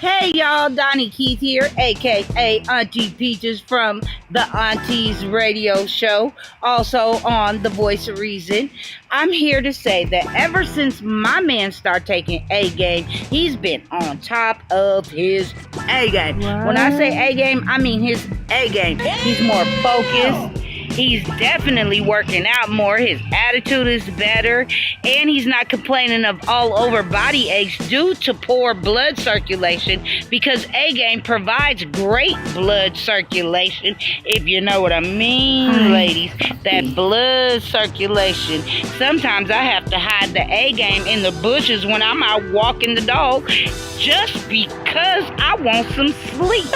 Hey y'all, Donnie Keith here, aka Auntie Peaches from the Aunties Radio Show, also on The Voice of Reason. I'm here to say that ever since my man started taking A game, he's been on top of his A game. When I say A game, I mean his A game. He's more focused. He's definitely working out more. His attitude is better. And he's not complaining of all over body aches due to poor blood circulation, because A-Game provides great blood circulation, if you know what I mean, ladies. That blood circulation. Sometimes I have to hide the A-Game in the bushes when I'm out walking the dog just because I want some sleep,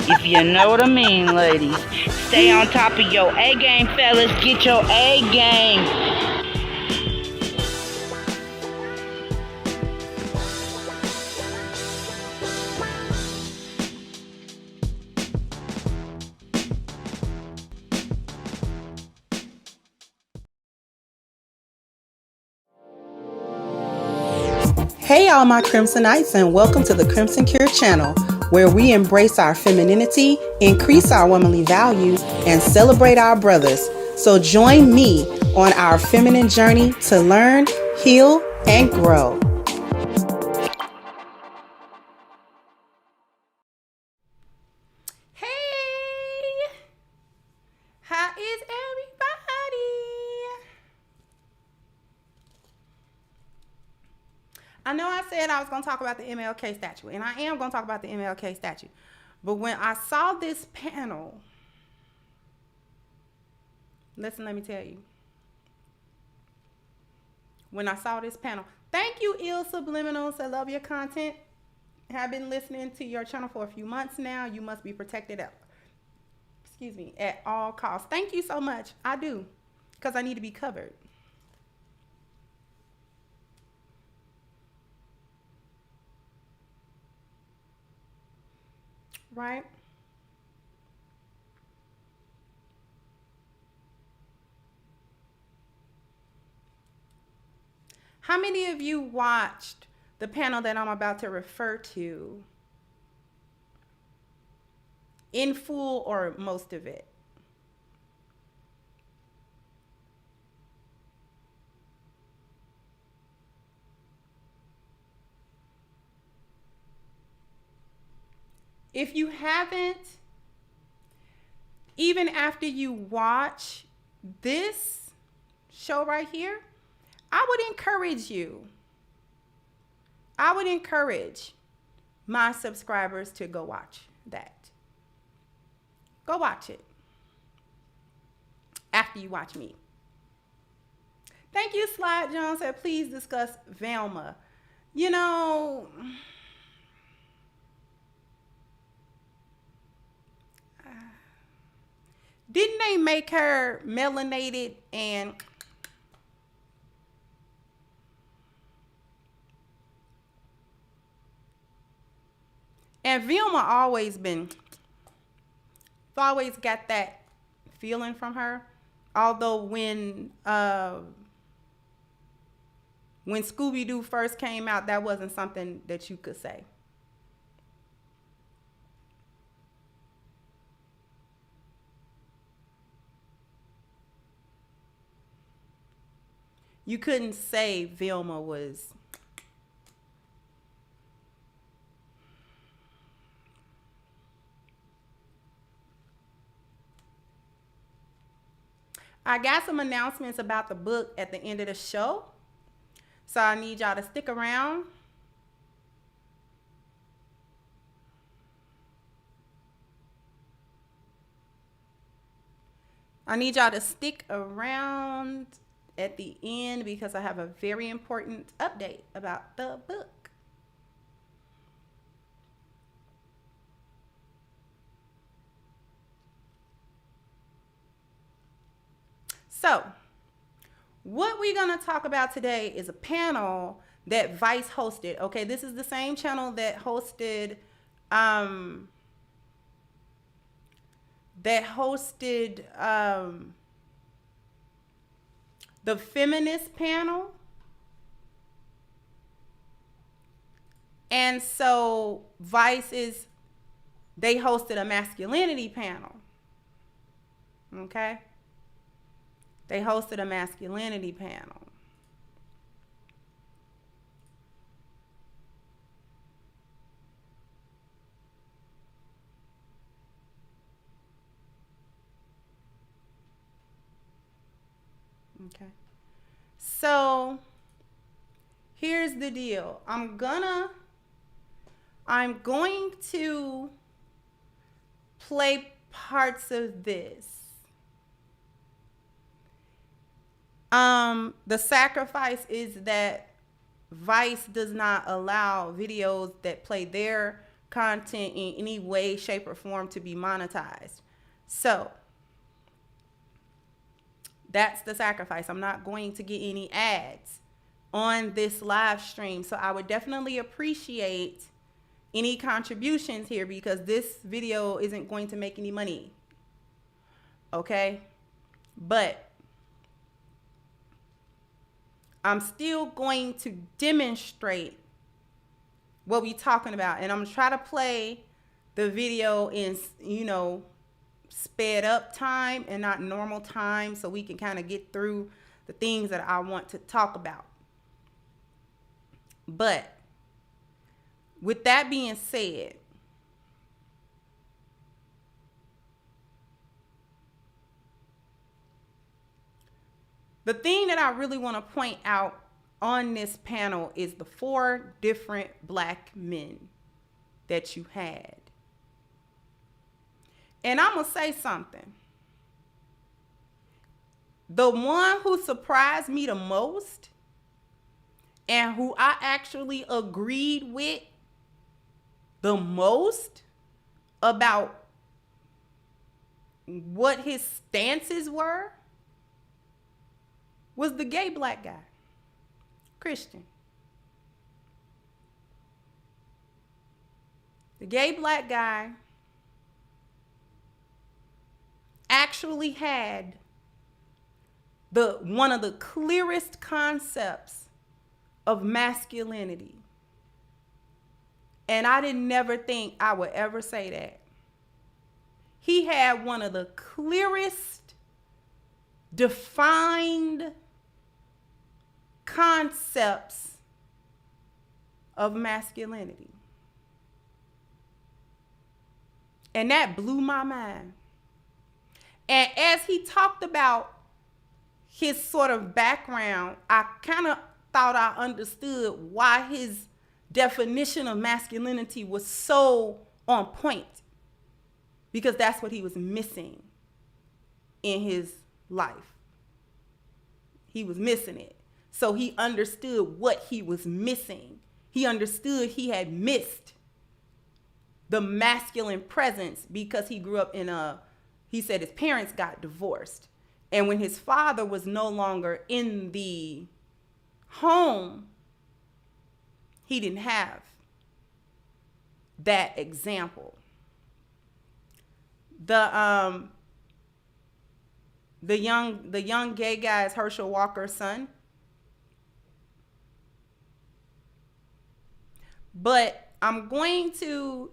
if you know what I mean, ladies. Stay on top of your A-Game, fellas. Get your A-Game. Hey all my Crimsonites, and welcome to the Crimson Cure channel, where we embrace our femininity, increase our womanly values, and celebrate our brothers. So join me on our feminine journey to learn, heal, and grow. Hey, how is everybody? I know I said I was going to talk about the MLK statue, and I am going to talk about the MLK statue. But when I saw this panel, listen, let me tell you. When I saw this panel, thank you, Ill Subliminals. I love your content. I have been listening to your channel for a few months now. You must be protected at all costs. Thank you so much. I do, because I need to be covered. Right? How many of you watched the panel that I'm about to refer to in full or most of it? If you haven't, even after you watch this show right here, I would encourage my subscribers to go watch that. Go watch it after you watch me. Thank you, Slide Jones said, please discuss Velma. You know, didn't they make her melanated and Vilma always got that feeling from her. Although when Scooby-Doo first came out, that wasn't something that you could say. You couldn't say Vilma was I got some announcements about the book at the end of the show, so I need y'all to stick around. I need y'all to stick around at the end because I have a very important update about the book. So, what we're going to talk about today is a panel that Vice hosted. Okay, this is the same channel that hosted the feminist panel And so they hosted a masculinity panel. Okay? They hosted a masculinity panel. Okay. So here's the deal. I'm going to play parts of this. The sacrifice is that Vice does not allow videos that play their content in any way, shape, or form to be monetized. So that's the sacrifice. I'm not going to get any ads on this live stream. So I would definitely appreciate any contributions here, because this video isn't going to make any money. Okay? But I'm still going to demonstrate what we're talking about. And I'm going to try to play the video in, sped up time and not normal time, so we can kind of get through the things that I want to talk about. But with that being said, the thing that I really want to point out on this panel is the 4 different black men that you had. And I'm going to say something. The one who surprised me the most and who I actually agreed with the most about what his stances were was the gay black guy, Christian. The gay black guy actually had one of the clearest concepts of masculinity. And I didn't never think I would ever say that. He had one of the clearest defined concepts of masculinity. And that blew my mind. And as he talked about his sort of background, I kind of thought I understood why his definition of masculinity was so on point. Because that's what he was missing in his life. He was missing it. So he understood what he was missing. He understood he had missed the masculine presence because he grew up he said his parents got divorced. And when his father was no longer in the home, he didn't have that example. The young gay guy is Herschel Walker's son. But I'm going to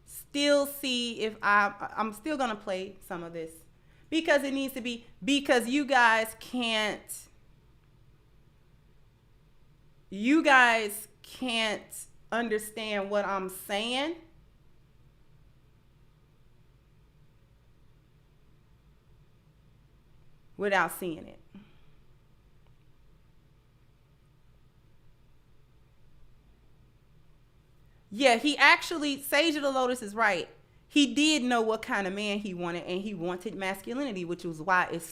still see if I'm still going to play some of this because it needs to be, because you guys can't understand what I'm saying without seeing it. Yeah, he actually, Sage of the Lotus is right. He did know what kind of man he wanted, and he wanted masculinity, which was why it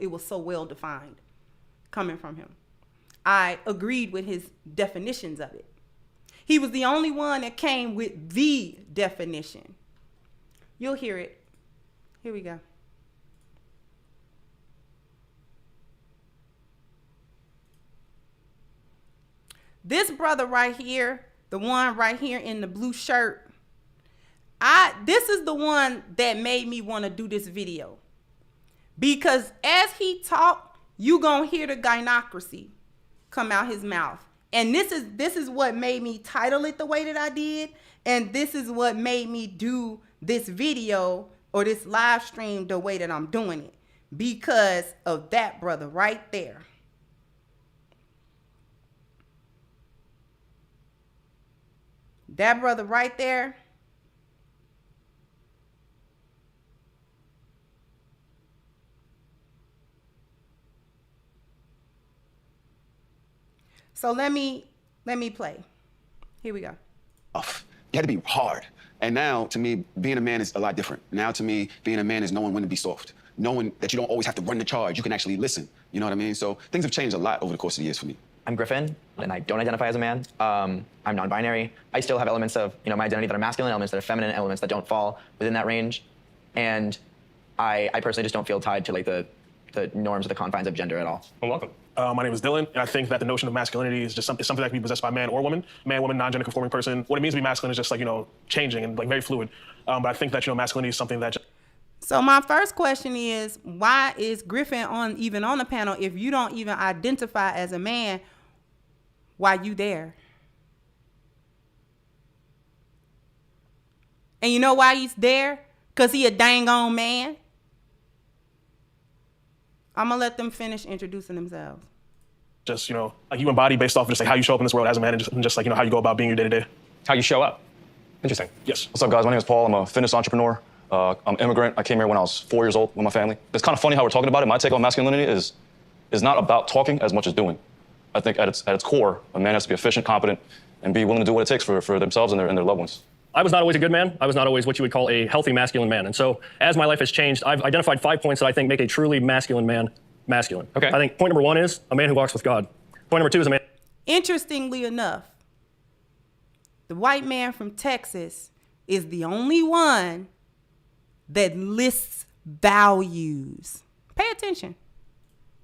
was so well defined coming from him. I agreed with his definitions of it. He was the only one that came with the definition. You'll hear it. Here we go. This brother right here, the one right here in the blue shirt, this is the one that made me want to do this video. Because as he talked, you gonna hear the gynocracy come out his mouth. And this is what made me title it the way that I did. And this is what made me do this video or this live stream the way that I'm doing it. Because of that brother right there. That brother right there. So let me play. Here we go. You had to be hard. And now, to me, being a man is a lot different. Now, to me, being a man is knowing when to be soft. Knowing that you don't always have to run the charge. You can actually listen. You know what I mean? So things have changed a lot over the course of the years for me. I'm Griffin, and I don't identify as a man. I'm non-binary. I still have elements of my identity that are masculine, elements that are feminine, elements that don't fall within that range. And I personally just don't feel tied to like the norms or the confines of gender at all. Well, welcome. My name is Dylan, and I think that the notion of masculinity is just something that can be possessed by man or woman. Man, woman, non-gender conforming person. What it means to be masculine is just like, changing and like very fluid. But I think that, masculinity is something that... So my first question is, why is Griffin even on the panel if you don't even identify as a man? Why you there? And you know why he's there? Because he a dang on man. I'm going to let them finish introducing themselves. Just, like you embody based off of just like how you show up in this world as a man and just like, how you go about being your day-to-day. How you show up. Interesting. Yes. What's up, guys? My name is Paul. I'm a fitness entrepreneur. I'm immigrant. I came here when I was 4 years old with my family. It's kind of funny how we're talking about it. My take on masculinity is not about talking as much as doing. I think at its core, a man has to be efficient, competent, and be willing to do what it takes for themselves and their loved ones. I was not always a good man. I was not always what you would call a healthy masculine man. And so as my life has changed, I've identified 5 points that I think make a truly masculine man masculine. Okay. I think point number 1 is a man who walks with God. Point number 2 is a man... Interestingly enough, the white man from Texas is the only one that lists values. Pay attention.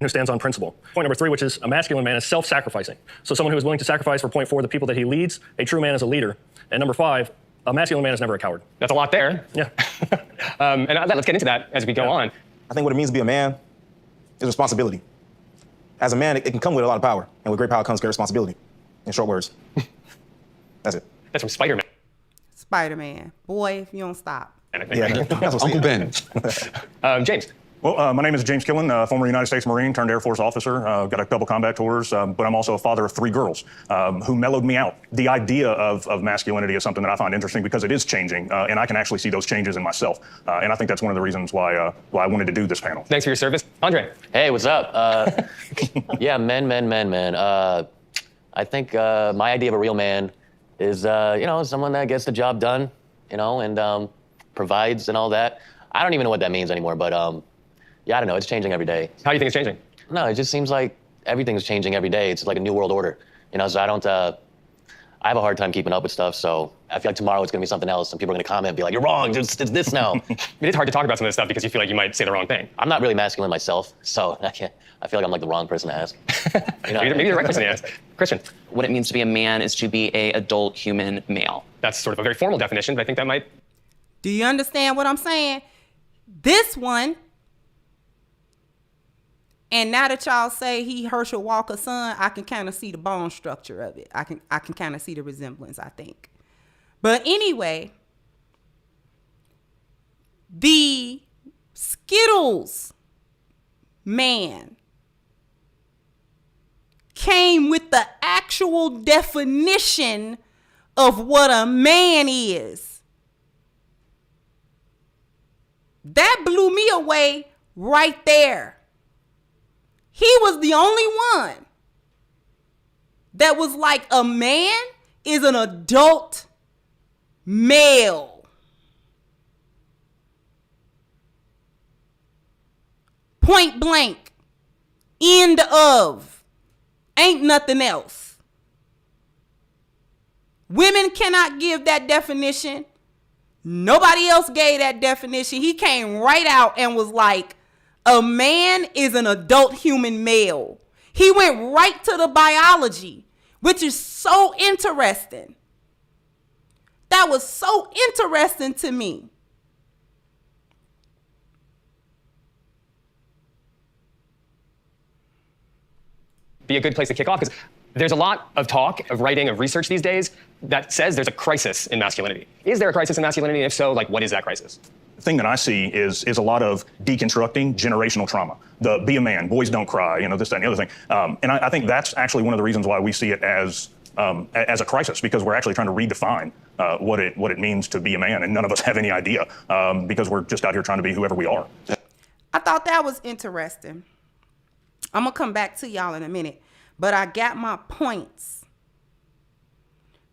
Who stands on principle. Point number 3, which is a masculine man, is self-sacrificing. So someone who is willing to sacrifice for point 4 the people that he leads. A true man is a leader. And number 5, a masculine man is never a coward. That's a lot there. Yeah. And let's get into that as we go on. I think what it means to be a man is responsibility. As a man, it can come with a lot of power. And with great power comes great responsibility. In short words. That's it. That's from Spider-Man. Spider-Man. Boy, if you don't stop. Yeah, that's Uncle Ben. James. Well, my name is James Killen, former United States Marine turned Air Force officer. Got a couple combat tours, but I'm also a father of 3 girls who mellowed me out. The idea of masculinity is something that I find interesting because it is changing, and I can actually see those changes in myself. And I think that's one of the reasons why I wanted to do this panel. Thanks for your service. Andre. Hey, what's up? Yeah, men. I think my idea of a real man is, someone that gets the job done, and provides and all that. I don't even know what that means anymore, but yeah, I don't know. It's changing every day. How do you think it's changing? No, it just seems like everything's changing every day. It's like a new world order, so I have a hard time keeping up with stuff, so I feel like tomorrow it's gonna be something else and people are gonna comment and be like, you're wrong, it's this now. It's hard to talk about some of this stuff because you feel like you might say the wrong thing. I'm not really masculine myself, so I feel like I'm like the wrong person to ask. Maybe you're the right person to ask. Christian. What it means to be a man is to be an adult human male. That's sort of a very formal definition, but I think that might... Do you understand what I'm saying? This one, and now that y'all say he Herschel Walker's son, I can kind of see the bone structure of it. I can kind of see the resemblance, I think. But anyway, the Skittles man came with the actual definition of what a man is. That blew me away right there. He was the only one that was like, a man is an adult male. Point blank. End of. Ain't nothing else. Women cannot give that definition. Nobody else gave that definition. He came right out and was like, a man is an adult human male. He went right to the biology, which is so interesting. That was so interesting to me. Be a good place to kick off because There's a lot of talk, of writing, of research these days that says there's a crisis in masculinity. Is there a crisis in masculinity? If so, like, what is that crisis? The thing that I see is a lot of deconstructing generational trauma. The be a man, boys don't cry, this, that, and the other thing. And I think that's actually one of the reasons why we see it as a crisis, because we're actually trying to redefine what it means to be a man, and none of us have any idea because we're just out here trying to be whoever we are. I thought that was interesting. I'm gonna come back to y'all in a minute, but I got my points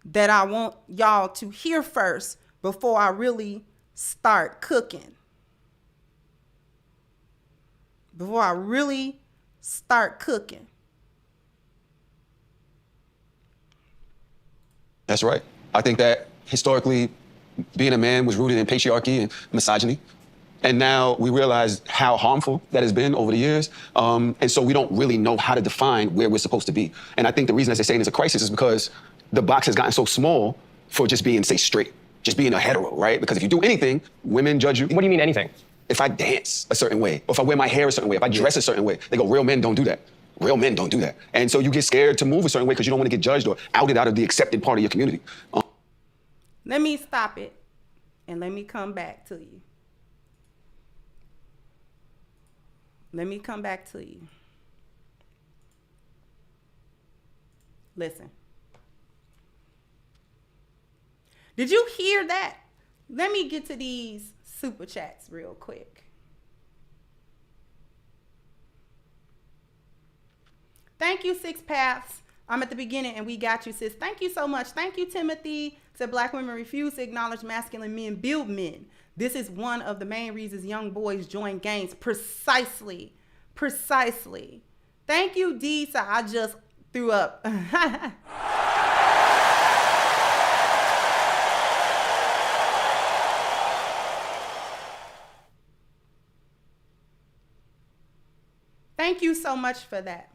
that I want y'all to hear first before I really start cooking. Before I really start cooking. That's right. I think that historically, being a man was rooted in patriarchy and misogyny. And now we realize how harmful that has been over the years. And so we don't really know how to define where we're supposed to be. And I think the reason that they're saying it's a crisis is because the box has gotten so small for just being, say, straight, just being a hetero, right? Because if you do anything, women judge you. What do you mean anything? If I dance a certain way, or if I wear my hair a certain way, if I dress a certain way, they go, real men don't do that. Real men don't do that. And so you get scared to move a certain way because you don't want to get judged or outed out of the accepted part of your community. Let me stop it and let me come back to you. Let me come back to you. Listen. Did you hear that? Let me get to these super chats real quick. Thank you, Six Paths. I'm at the beginning and we got you, sis. Thank you so much. Thank you, Timothy. Said Black women refuse to acknowledge masculine men build men. This is one of the main reasons young boys join gangs. Precisely. Thank you, Dee. So I just threw up. Thank you so much for that.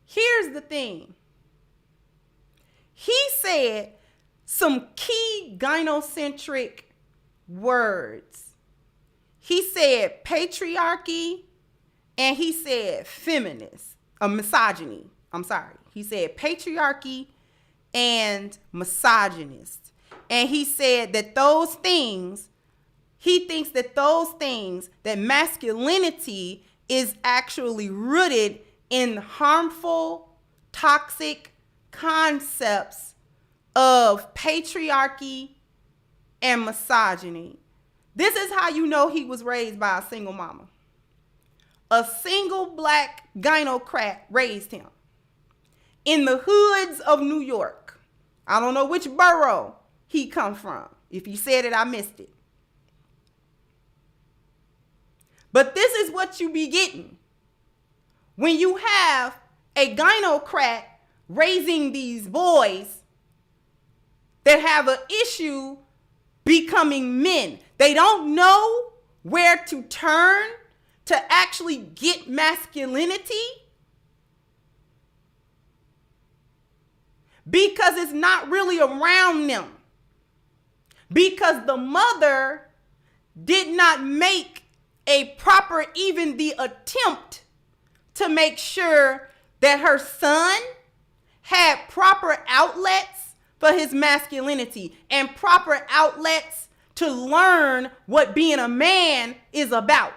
Here's the thing. He said some key gynocentric words. He said patriarchy and he said feminist, misogyny. I'm sorry. He said patriarchy and misogynist. And he said that those things, he thinks that those things, that masculinity is actually rooted in harmful, toxic concepts of patriarchy and misogyny. This is how you know he was raised by a single mama. A single black gynocrat raised him in the hoods of New York. I don't know which borough he come from. If he said it, I missed it. But this is what you be getting when you have a gynocrat raising these boys that have an issue becoming men. They don't know where to turn to actually get masculinity because it's not really around them. Because the mother did not make a proper, even the attempt to make sure that her son had proper outlets for his masculinity and proper outlets to learn what being a man is about.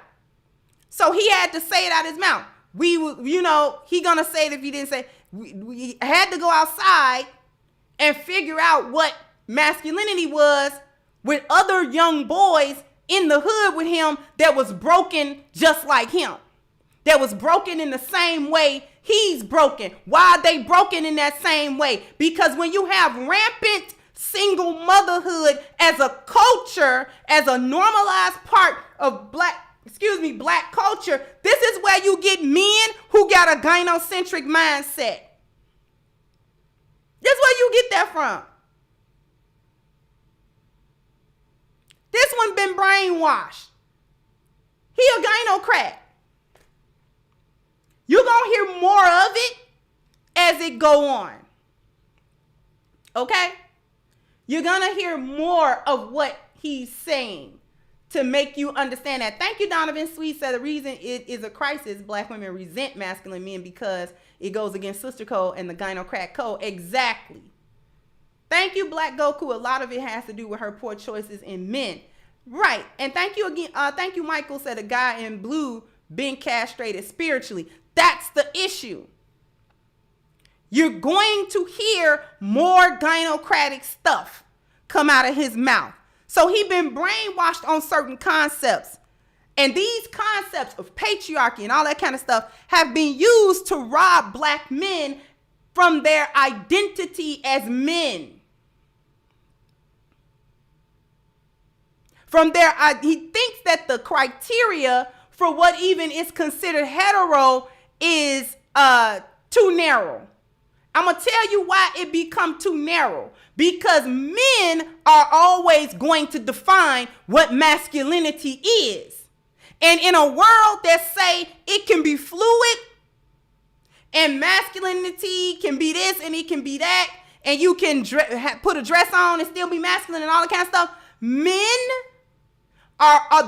So he had to say it out his mouth. He gonna say it if he didn't say. We had to go outside and figure out what masculinity was with other young boys in the hood with him that was broken just like him. That was broken in the same way he's broken. Why are they broken in that same way? Because when you have rampant single motherhood as a culture, as a normalized part of black culture, this is where you get men who got a gynocentric mindset. This is where you get that from. This one been brainwashed. He a gynocrat. You're going to hear more of it as it go on. Okay? You're going to hear more of what he's saying. to make you understand that. Thank you, Donovan Sweet said the reason it is a crisis, black women resent masculine men because it goes against sister code and the gynocrat code. Exactly. Thank you, Black Goku. A lot of it has to do with her poor choices in men. Right. And thank you again. Thank you, Michael said a guy in blue being castrated spiritually. That's the issue. You're going to hear more gynocratic stuff come out of his mouth. So he been brainwashed on certain concepts. And these concepts of patriarchy and all that kind of stuff have been used to rob black men from their identity as men. He thinks that the criteria for what even is considered hetero is too narrow. I'm going to tell you why it become too narrow. Because men are always going to define what masculinity is. And in a world that say it can be fluid and masculinity can be this and it can be that, and you can put a dress on and still be masculine and all that kind of stuff, men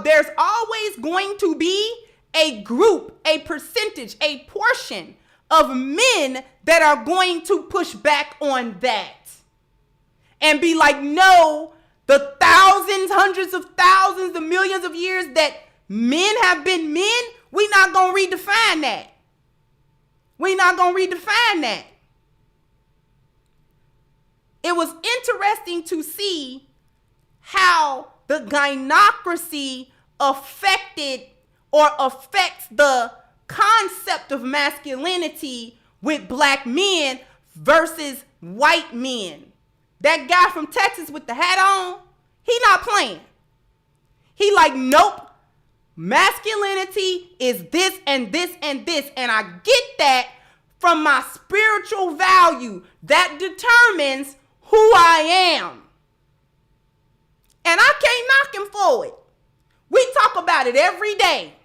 there's always going to be a group, a percentage, a portion of men that are going to push back on that and be like, no, the thousands, hundreds of thousands, the millions of years that men have been men, we're not going to redefine that. We're not going to redefine that. It was interesting to see how the gynocracy affected or affects the concept of masculinity with black men versus white men. That guy from Texas with the hat on, he not playing. He like, nope, masculinity is this and this and this. And I get that from my spiritual value that determines who I am. And I can't knock him for it. We talk about it every day.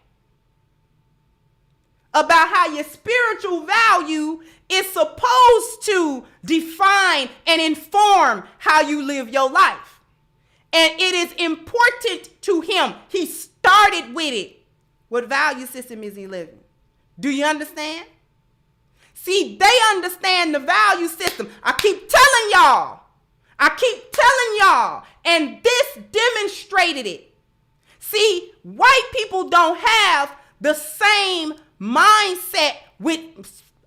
About how your spiritual value is supposed to define and inform how you live your life. And it is important to him. He started with it. What value system is he living? Do you understand? See, they understand the value system. I keep telling y'all. And this demonstrated it. See, white people don't have the same mindset with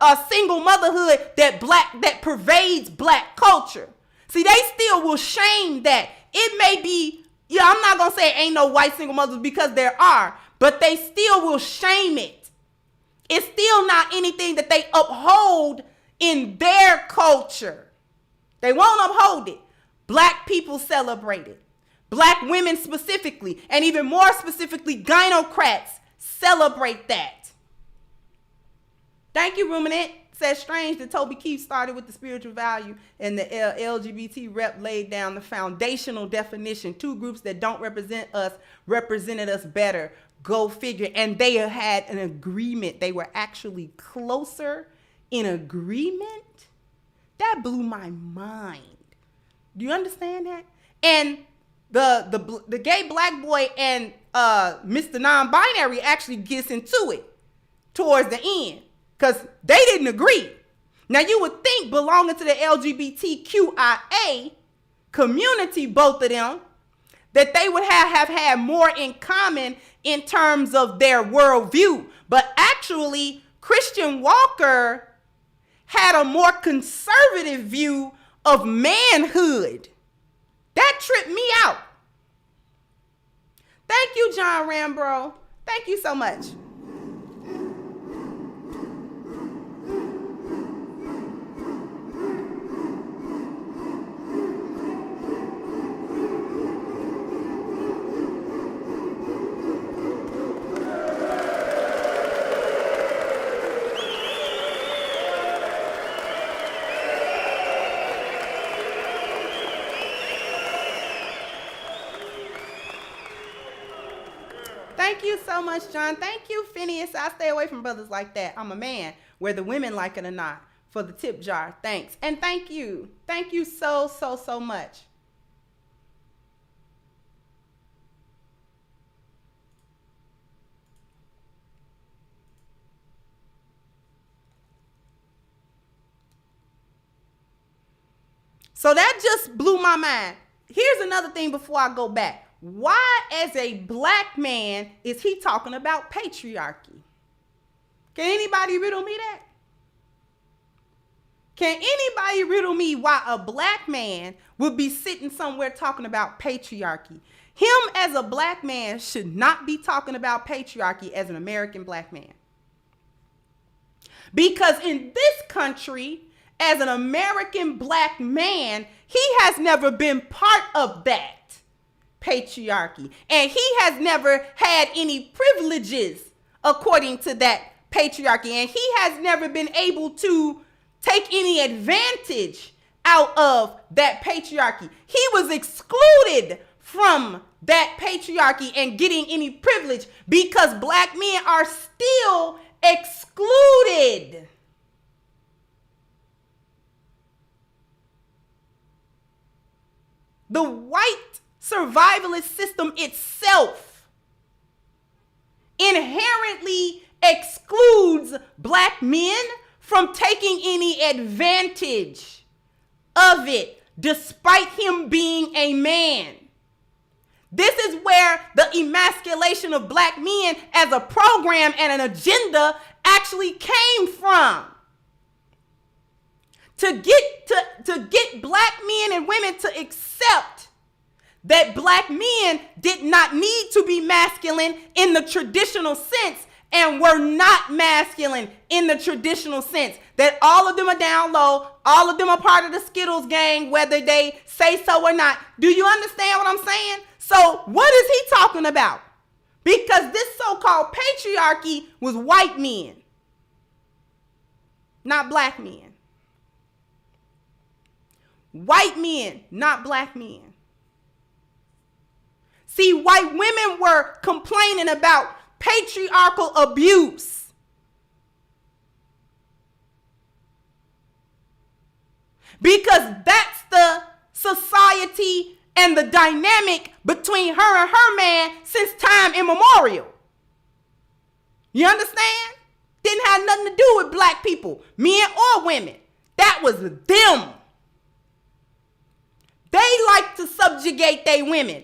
a single motherhood that pervades black culture. See, they still will shame that. It may be, I'm not going to say ain't no white single mothers because there are, but they still will shame it. It's still not anything that they uphold in their culture. They won't uphold it. Black people celebrate it. Black women specifically, and even more specifically, gynocrats celebrate that. Thank you, Ruminant. Says strange that Toby Keith started with the spiritual value and the LGBT rep laid down the foundational definition. Two groups that don't represent us represented us better. Go figure. And they had an agreement. They were actually closer in agreement. That blew my mind. Do you understand that? And the gay black boy and Mr. Non-binary actually gets into it towards the end because they didn't agree. Now you would think belonging to the LGBTQIA community, both of them, that they would have had more in common in terms of their worldview. But actually, Christian Walker had a more conservative view of manhood. That tripped me out. Thank you, John Rambro. Thank you so much. Thank you so much, John. Thank you, Phineas. I stay away from brothers like that. I'm a man, whether women like it or not, for the tip jar. Thanks. And thank you. Thank you so much. So that just blew my mind. Here's another thing before I go back. Why, as a black man, is he talking about patriarchy? Can anybody riddle me that? Can anybody riddle me why a black man would be sitting somewhere talking about patriarchy? Him as a black man should not be talking about patriarchy as an American black man. Because in this country, as an American black man, he has never been part of that patriarchy. And he has never had any privileges according to that patriarchy. And he has never been able to take any advantage out of that patriarchy. He was excluded from that patriarchy and getting any privilege because black men are still excluded. The white survivalist system itself inherently excludes black men from taking any advantage of it, despite him being a man. This is where the emasculation of black men as a program and an agenda actually came from. To get black men and women to accept that black men did not need to be masculine in the traditional sense and were not masculine in the traditional sense. That all of them are down low, all of them are part of the Skittles gang, whether they say so or not. Do you understand what I'm saying? So what is he talking about? Because this so-called patriarchy was white men, not black men. White men, not black men. See, white women were complaining about patriarchal abuse. Because that's the society and the dynamic between her and her man since time immemorial. You understand? Didn't have nothing to do with black people, men or women. That was them. They like to subjugate their women.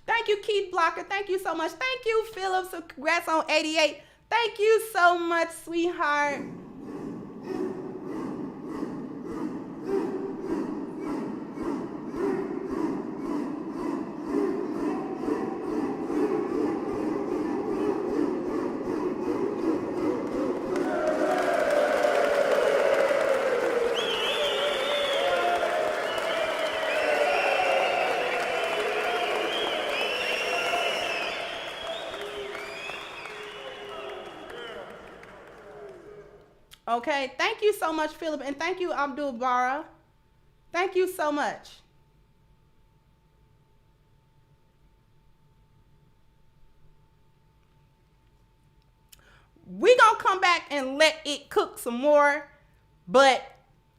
Thank you, Keith Blocker. Thank you so much. Thank you, Philip. So congrats on 88. Thank you so much, sweetheart. Okay, thank you so much, Philip, and thank you, Abdul Bara. Thank you so much. We're going to come back and let it cook some more, but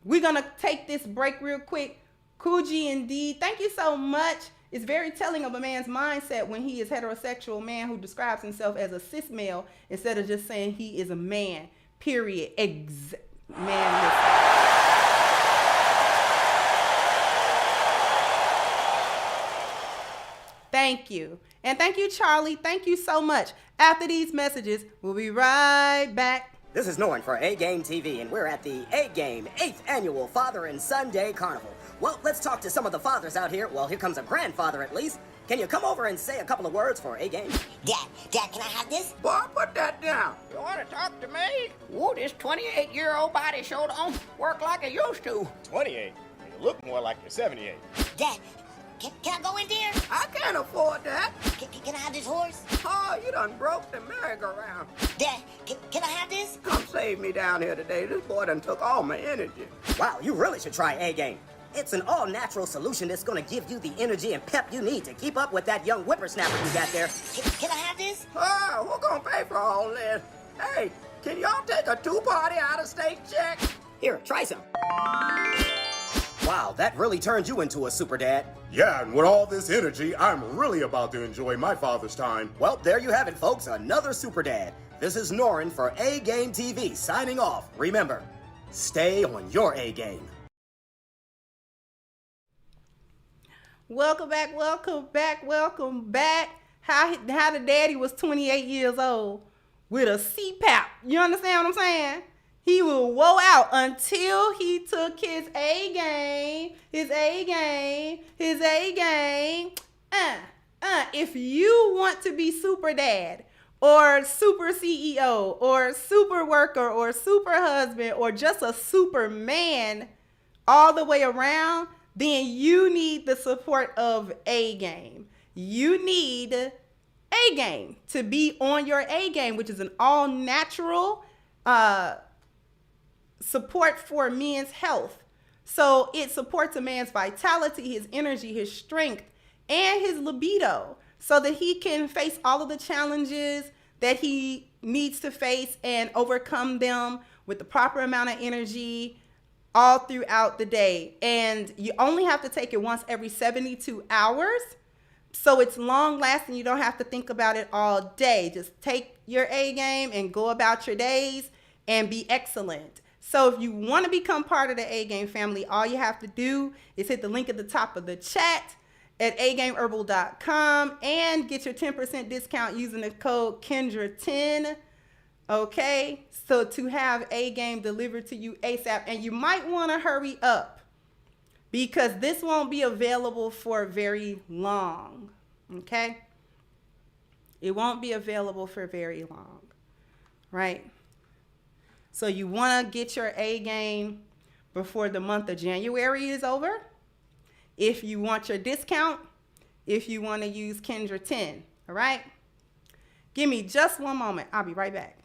we're going to take this break real quick. Kuji, indeed, thank you so much. It's very telling of a man's mindset when he is a heterosexual man who describes himself as a cis male instead of just saying he is a man. Period. Man, thank you. And thank you, Charlie. Thank you so much. After these messages, we'll be right back. This is Norn for A-Game TV, and we're at the A-Game 8th Annual Father and Son Day Carnival. Well, let's talk to some of the fathers out here. Well, here comes a grandfather at least. Can you come over and say a couple of words for A-Game? Dad, can I have this? Boy, put that down. You want to talk to me? Whoa, this 28-year-old body sure don't work like it used to. 28? You look more like you're 78. Dad, can I go in there? I can't afford that. Can I have this horse? Oh, you done broke the merry-go-round. Dad, can I have this? Come save me down here today. This boy done took all my energy. Wow, you really should try A-Game. It's an all-natural solution that's going to give you the energy and pep you need to keep up with that young whippersnapper you got there. Can I have this? Oh, who's going to pay for all this? Hey, can y'all take a two-party out-of-state check? Here, try some. Wow, that really turned you into a super dad. Yeah, and with all this energy, I'm really about to enjoy my father's time. Well, there you have it, folks. Another super dad. This is Norin for A Game TV signing off. Remember, stay on your A game. Welcome back, welcome back, welcome back. How the daddy was 28 years old with a CPAP. You understand what I'm saying? He will woe out until he took his A game, his A game, his A game. If you want to be super dad or super CEO or super worker or super husband or just a super man all the way around, then you need the support of A game. You need A game to be on your A game, which is an all natural support for men's health. So it supports a man's vitality, his energy, his strength, and his libido so that he can face all of the challenges that he needs to face and overcome them with the proper amount of energy all throughout the day. And you only have to take it once every 72 hours. So it's long lasting. You don't have to think about it all day. Just take your A game and go about your days and be excellent. So if you want to become part of the A Game family, all you have to do is hit the link at the top of the chat at agameherbal.com and get your 10% discount using the code Kendra10. Okay, so to have A Game delivered to you ASAP, and you might want to hurry up because this won't be available for very long. Okay, it won't be available for very long, right? So you want to get your A game before the month of January is over. If you want your discount, if you want to use Kendra 10, all right? Give me just one moment. I'll be right back.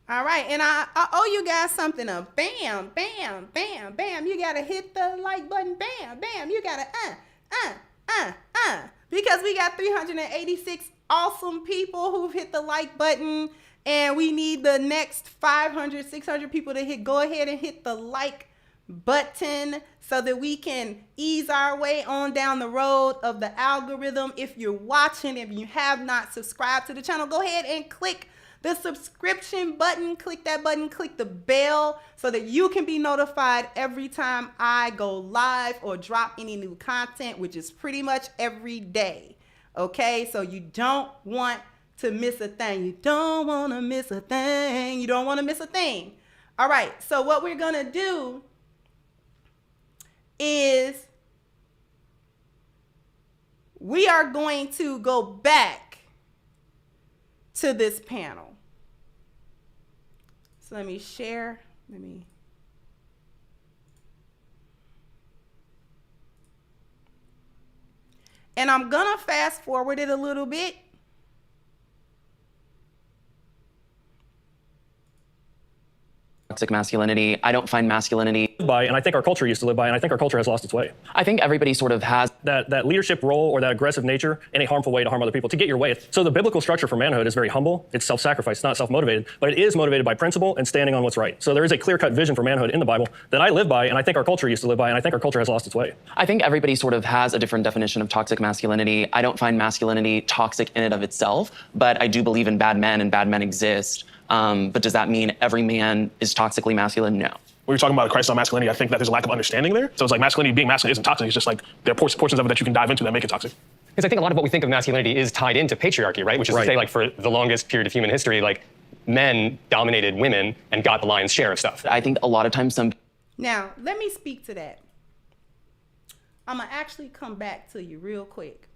All right, and I owe you guys something of bam, bam, bam, bam. You gotta hit the like button, bam, bam. You gotta because we got 386 awesome people who've hit the like button, and we need the next 500, 600 people to go ahead and hit the like button so that we can ease our way on down the road of the algorithm. If you're watching, if you have not subscribed to the channel, go ahead and click the subscription button, click that button, click the bell so that you can be notified every time I go live or drop any new content, which is pretty much every day. Okay, so you don't want to miss a thing. You don't want to miss a thing. You don't want to miss a thing. All right, so what we're going to do is we are going to go back to this panel. So let me share. And I'm gonna fast forward it a little bit. Toxic masculinity. I don't find masculinity by, and I think our culture used to live by, and I think our culture has lost its way. I think everybody sort of has that leadership role or that aggressive nature in a harmful way to harm other people, to get your way. So the biblical structure for manhood is very humble. It's self-sacrifice. It's not self-motivated, but it is motivated by principle and standing on what's right. So there is a clear-cut vision for manhood in the Bible that I live by, and I think our culture used to live by, and I think our culture has lost its way. I think everybody sort of has a different definition of toxic masculinity. I don't find masculinity toxic in and of itself, but I do believe in bad men, and bad men exist. But does that mean every man is toxically masculine? No. When you're talking about a crisis on masculinity, I think that there's a lack of understanding there. So it's like masculinity, being masculine isn't toxic. It's just like there are portions of it that you can dive into that make it toxic. Because I think a lot of what we think of masculinity is tied into patriarchy, right? Which is to say, like, for the longest period of human history, like, men dominated women and got the lion's share of stuff. I think a lot of times Now, let me speak to that. I'm gonna actually come back to you real quick.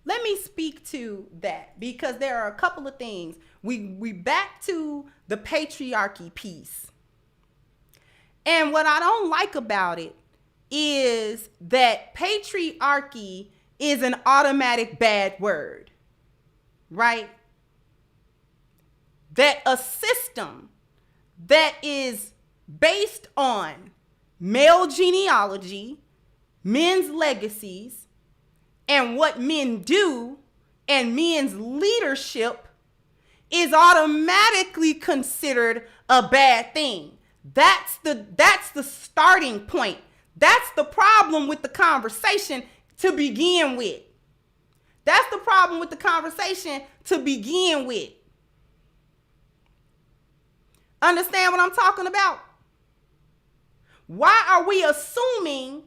Let me speak to that because there are a couple of things. We back to the patriarchy piece. And what I don't like about it is that patriarchy is an automatic bad word, right? that a system that is based on male genealogy, men's legacies, and what men do, and men's leadership is automatically considered a bad thing. That's the starting point. That's the problem with the conversation to begin with. That's the problem with the conversation to begin with. Understand what I'm talking about? Why are we assuming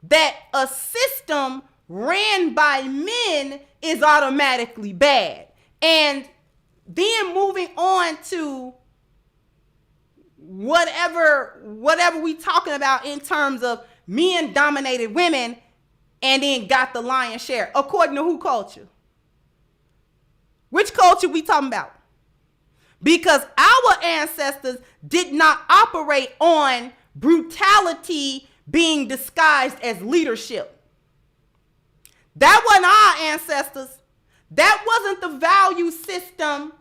that a system ran by men is automatically bad? And then moving on to whatever we talking about in terms of men dominated women and then got the lion's share. According to who culture? Which culture we talking about? Because our ancestors did not operate on brutality being disguised as leadership. That wasn't our ancestors. That wasn't the value system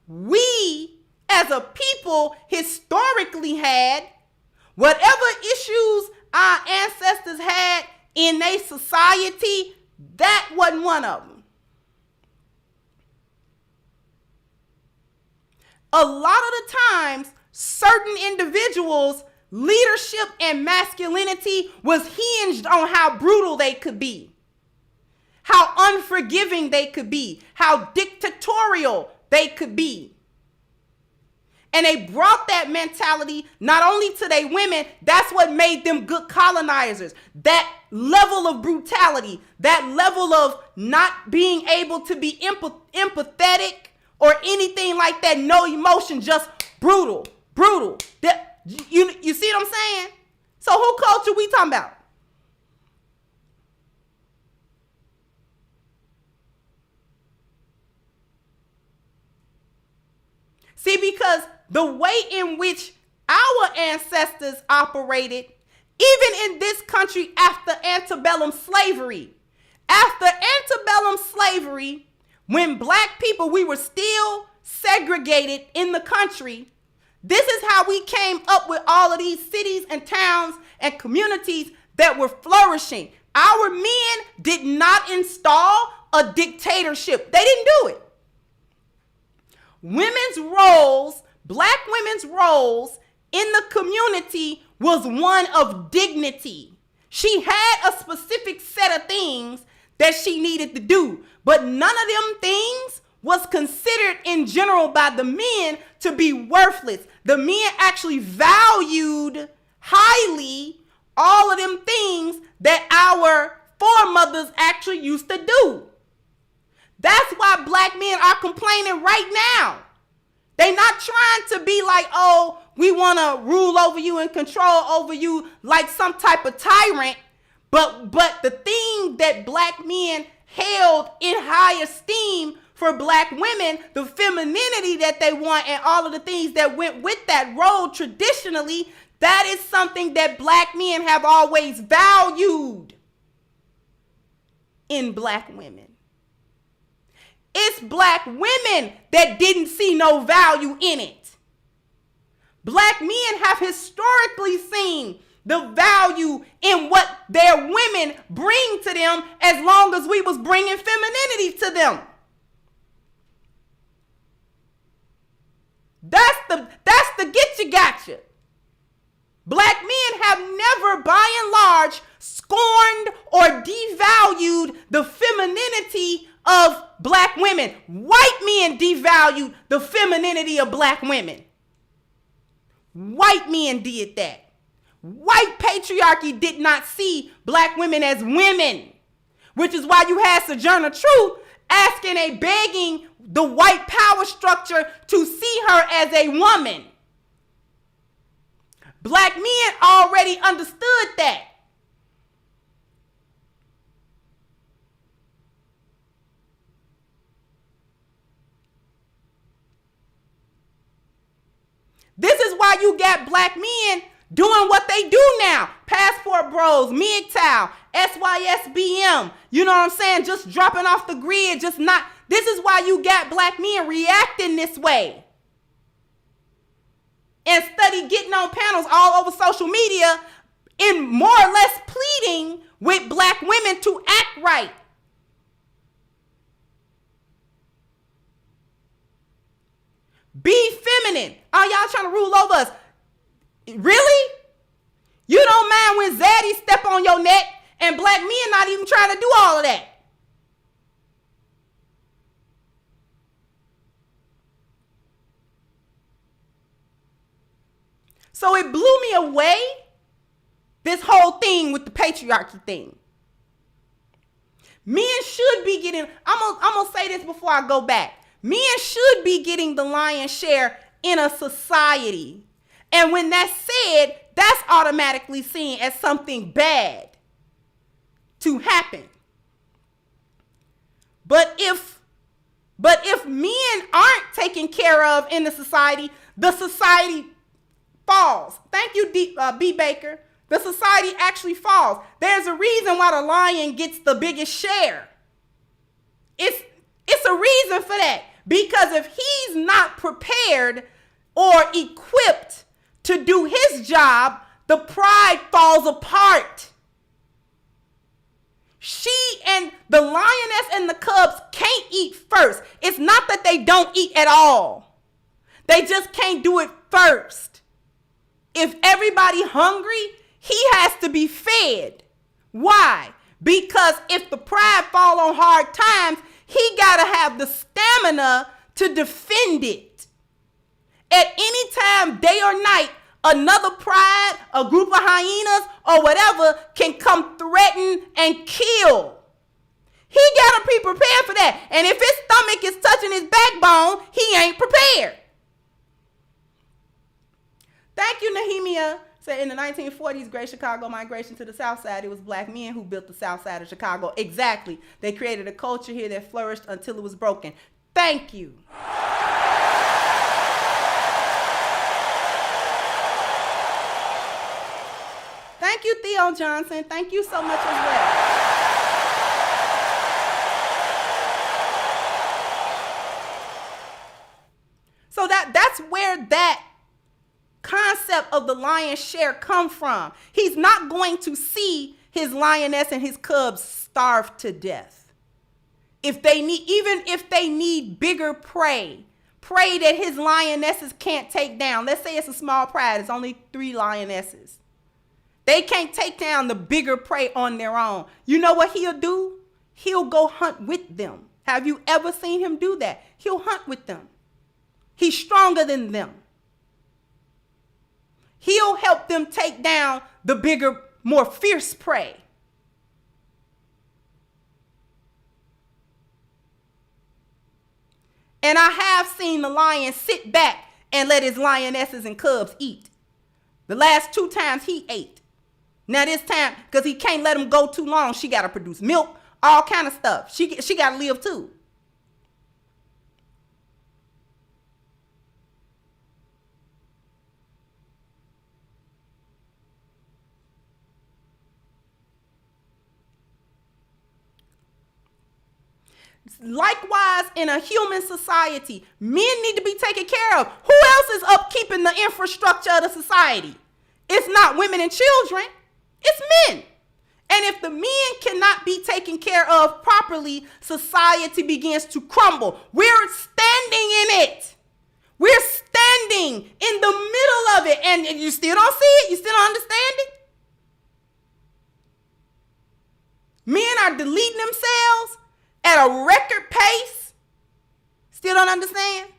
we as a people historically had. Whatever issues our ancestors had in their society, that wasn't one of them. A lot of the times, certain individuals' leadership and masculinity was hinged on how brutal they could be, how unforgiving they could be, how dictatorial they could be. And they brought that mentality not only to their women, that's what made them good colonizers. That level of brutality, that level of not being able to be empathetic or anything like that, no emotion, just brutal. You see what I'm saying? So who culture we talking about? See, because the way in which our ancestors operated, even in this country after antebellum slavery, when black people, we were still segregated in the country, this is how we came up with all of these cities and towns and communities that were flourishing. Our men did not install a dictatorship. They didn't do it. Women's roles, black women's roles in the community was one of dignity. She had a specific set of things that she needed to do, but none of them things was considered in general by the men to be worthless. The men actually valued highly all of them things that our foremothers actually used to do. That's why black men are complaining right now. They're not trying to be like, oh, we want to rule over you and control over you like some type of tyrant. But the thing that black men held in high esteem for black women, the femininity that they want and all of the things that went with that role traditionally, that is something that black men have always valued in black women. It's black women that didn't see no value in it. Black men have historically seen the value in what their women bring to them as long as we was bringing femininity to them. That's the get you gotcha. Black men have never, by and large, scorned or devalued the femininity of black women. White men devalued the femininity of black women. White men did that. White patriarchy did not see black women as women, which is why you had Sojourner Truth begging the white power structure to see her as a woman. Black men already understood that. This is why you got black men doing what they do now. Passport bros, MGTOW, SYSBM. You know what I'm saying? Just dropping off the grid, just not. This is why you got black men reacting this way. And study getting on panels all over social media in more or less pleading with black women to act right. Be feminine. Are y'all trying to rule over us? Really? You don't mind when zaddies step on your neck and black men not even trying to do all of that? So it blew me away, this whole thing with the patriarchy thing. Men should be getting, I'm gonna say this before I go back. Men should be getting the lion's share in a society. And when that's said, that's automatically seen as something bad to happen. But if men aren't taken care of in the society falls. Thank you, B. Baker. The society actually falls. There's a reason why the lion gets the biggest share. It's a reason for that. Because if he's not prepared or equipped to do his job, the pride falls apart. She and the lioness and the cubs can't eat first. It's not that they don't eat at all. They just can't do it first. If everybody hungry, he has to be fed. Why? Because if the pride fall on hard times, he got to have the stamina to defend it. At any time, day or night, another pride, a group of hyenas, or whatever can come threaten and kill. He got to be prepared for that. And if his stomach is touching his backbone, he ain't prepared. Thank you, Nehemia. Said in the 1940s, Great Chicago migration to the South Side, it was black men who built the South Side of Chicago. Exactly. They created a culture here that flourished until it was broken. Thank you. Thank you, Theo Johnson. Thank you so much as well. So that's where that concept of the lion's share come from. He's not going to see his lioness and his cubs starve to death. Even if they need bigger prey that his lionesses can't take down. Let's say it's a small pride, it's only 3 lionesses. They can't take down the bigger prey on their own. You know what he'll do? He'll go hunt with them. Have you ever seen him do that? He'll hunt with them. He's stronger than them. He'll help them take down the bigger, more fierce prey. And I have seen the lion sit back and let his lionesses and cubs eat. The last 2 times he ate. Now this time, because he can't let them go too long, she got to produce milk, all kind of stuff. She got to live too. Likewise, in a human society, men need to be taken care of. Who else is upkeeping the infrastructure of the society? It's not women and children. It's men. And if the men cannot be taken care of properly, society begins to crumble. We're standing in it. We're standing in the middle of it. And you still don't see it? You still don't understand it? Men are deleting themselves at a record pace. Still don't understand?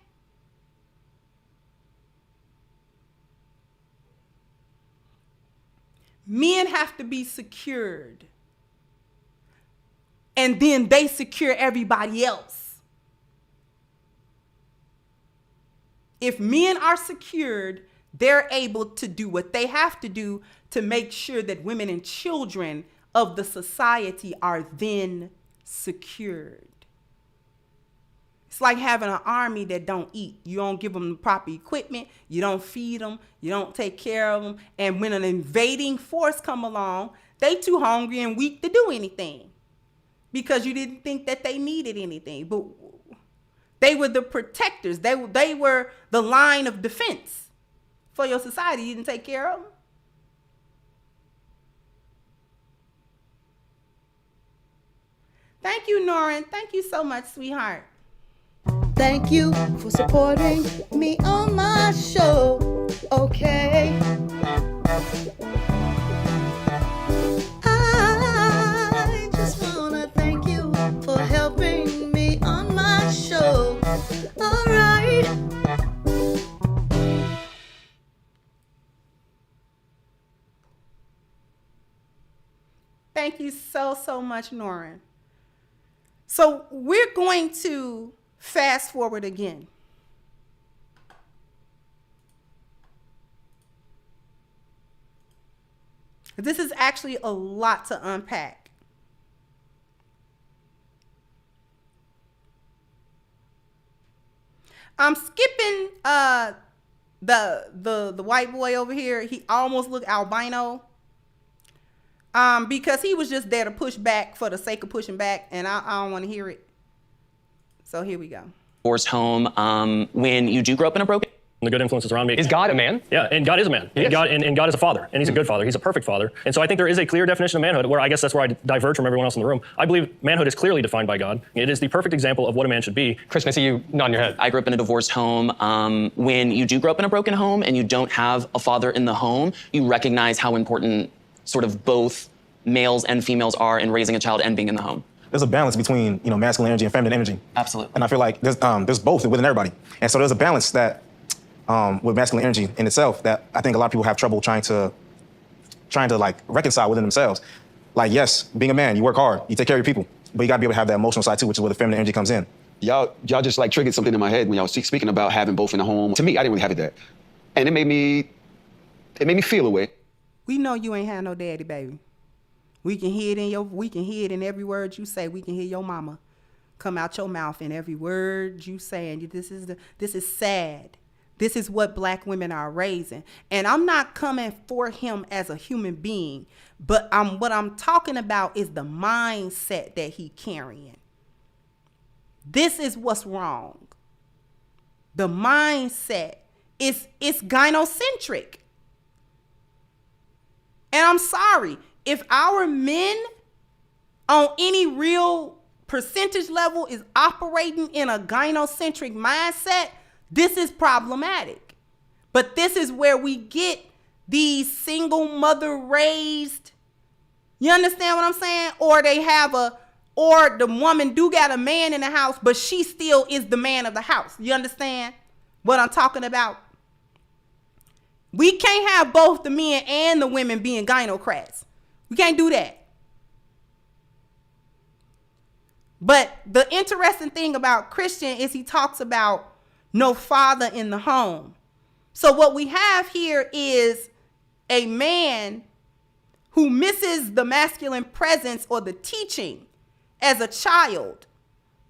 Men have to be secured. And then they secure everybody else. If men are secured, they're able to do what they have to do to make sure that women and children of the society are then secured. It's like having an army that don't eat. You don't give them the proper equipment. You don't feed them. You don't take care of them. And when an invading force come along, They too hungry and weak to do anything because you didn't think that they needed anything. But they were the protectors. They were the line of defense for your society. You didn't take care of them. Thank you, Norrin. Thank you so much, sweetheart. Thank you for supporting me on my show. Okay. I just wanna thank you for helping me on my show. All right. Thank you so much, Norrin. So we're going to fast forward again. This is actually a lot to unpack. I'm skipping the white boy over here. He almost looked albino. Because he was just there to push back for the sake of pushing back, and I don't want to hear it. So here we go. Divorced home, when you do grow up in a broken... The good influences around me. Is God a man? Yeah, and God is a man. And God is a father, and he's a good father. He's a perfect father. And so I think there is a clear definition of manhood where I guess that's where I diverge from everyone else in the room. I believe manhood is clearly defined by God. It is the perfect example of what a man should be. Christian, I see you nodding your head. I grew up in a divorced home. When you do grow up in a broken home and you don't have a father in the home, you recognize how important sort of both males and females are in raising a child and being in the home. There's a balance between, masculine energy and feminine energy. Absolutely. And I feel like there's both within everybody. And so there's a balance that with masculine energy in itself that I think a lot of people have trouble trying to like reconcile within themselves. Like, yes, being a man, you work hard, you take care of your people, but you gotta be able to have that emotional side too, which is where the feminine energy comes in. Y'all just like triggered something in my head when y'all was speaking about having both in the home. To me, I didn't really have it that. And it made me feel a way. We know you ain't had no daddy, baby. We can hear it in every word you say. We can hear your mama come out your mouth in every word you say. And this is sad. This is what black women are raising. And I'm not coming for him as a human being, but what I'm talking about is the mindset that he carrying. This is what's wrong. The mindset it's gynocentric. And I'm sorry, if our men on any real percentage level is operating in a gynocentric mindset, this is problematic. But this is where we get these single mother raised, you understand what I'm saying? Or or the woman do got a man in the house, but she still is the man of the house. You understand what I'm talking about? We can't have both the men and the women being gynocrats. We can't do that. But the interesting thing about Christian is he talks about no father in the home. So what we have here is a man who misses the masculine presence or the teaching as a child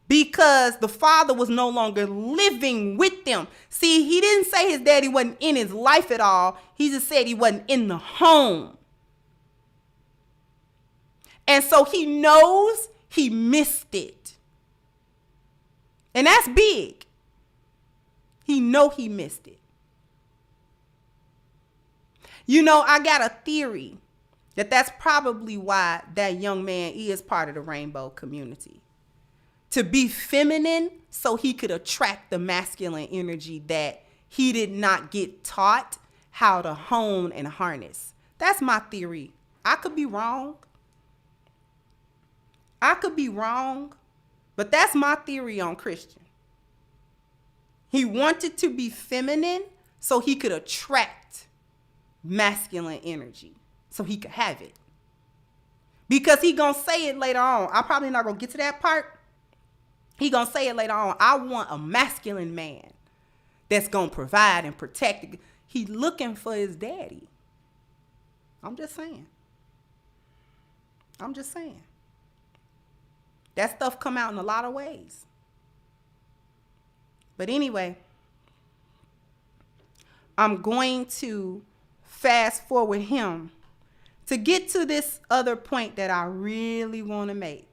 because the father was no longer living with them. See, he didn't say his daddy wasn't in his life at all. He just said he wasn't in the home. And so he knows he missed it. And that's big. He know he missed it. I got a theory that that's probably why that young man is part of the rainbow community. To be feminine so he could attract the masculine energy that he did not get taught how to hone and harness. That's my theory. I could be wrong. But that's my theory on Christian. He wanted to be feminine so he could attract masculine energy, so he could have it. Because he gonna say it later on. I'm probably not gonna get to that part. He gonna say it later on. I want a masculine man that's gonna provide and protect. He looking for his daddy. I'm just saying. That stuff come out in a lot of ways. But anyway, I'm going to fast forward him to get to this other point that I really want to make.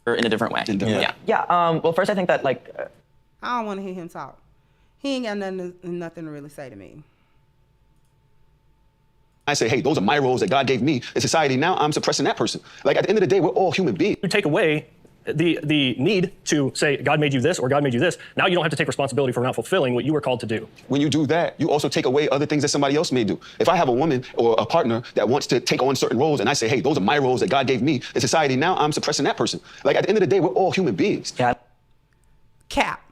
In a different way. Well, first I think that like I don't want to hear him talk. He ain't got nothing to really say to me. I say, hey, those are my roles that God gave me in society. Now I'm suppressing that person. Like at the end of the day, we're all human beings. You take away the need to say God made you this or God made you this. Now you don't have to take responsibility for not fulfilling what you were called to do. When you do that, you also take away other things that somebody else may do. If I have a woman or a partner that wants to take on certain roles and I say, hey, those are my roles that God gave me in society, now I'm suppressing that person. Like at the end of the day, we're all human beings. Cap.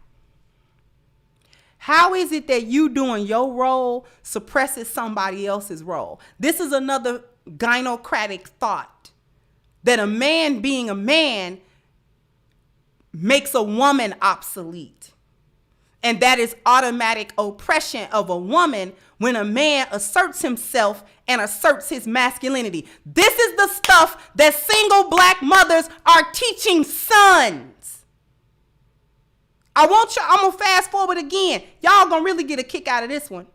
How is it that you doing your role suppresses somebody else's role? This is another gynocratic thought, that a man being a man makes a woman obsolete. And that is automatic oppression of a woman when a man asserts himself and asserts his masculinity. This is the stuff that single black mothers are teaching sons. I'm gonna fast forward again. Y'all gonna really get a kick out of this one.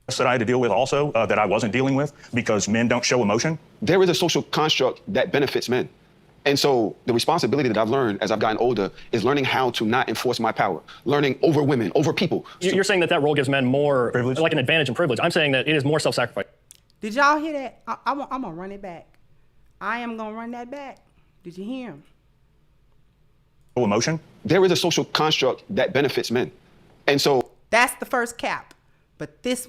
That I had to deal with also that I wasn't dealing with because men don't show emotion. There is a social construct that benefits men. And so the responsibility that I've learned as I've gotten older is learning how to not enforce my power, learning over women, over people. You're saying that role gives men more privilege, like an advantage and privilege. I'm saying that it is more self-sacrifice. Did y'all hear that? I'm gonna run it back. I am gonna run that back. Did you hear him? Emotion? There is a social construct that benefits men. And so that's the first cap. But this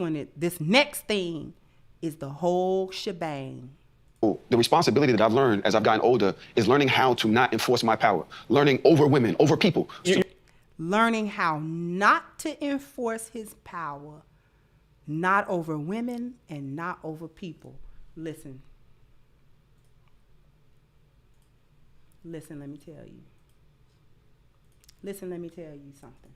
next thing is the whole shebang. The responsibility that I've learned as I've gotten older is learning how to not enforce my power, learning over women, over people. Learning how not to enforce his power, not over women and not over people. Listen, let me tell you. Listen, let me tell you something.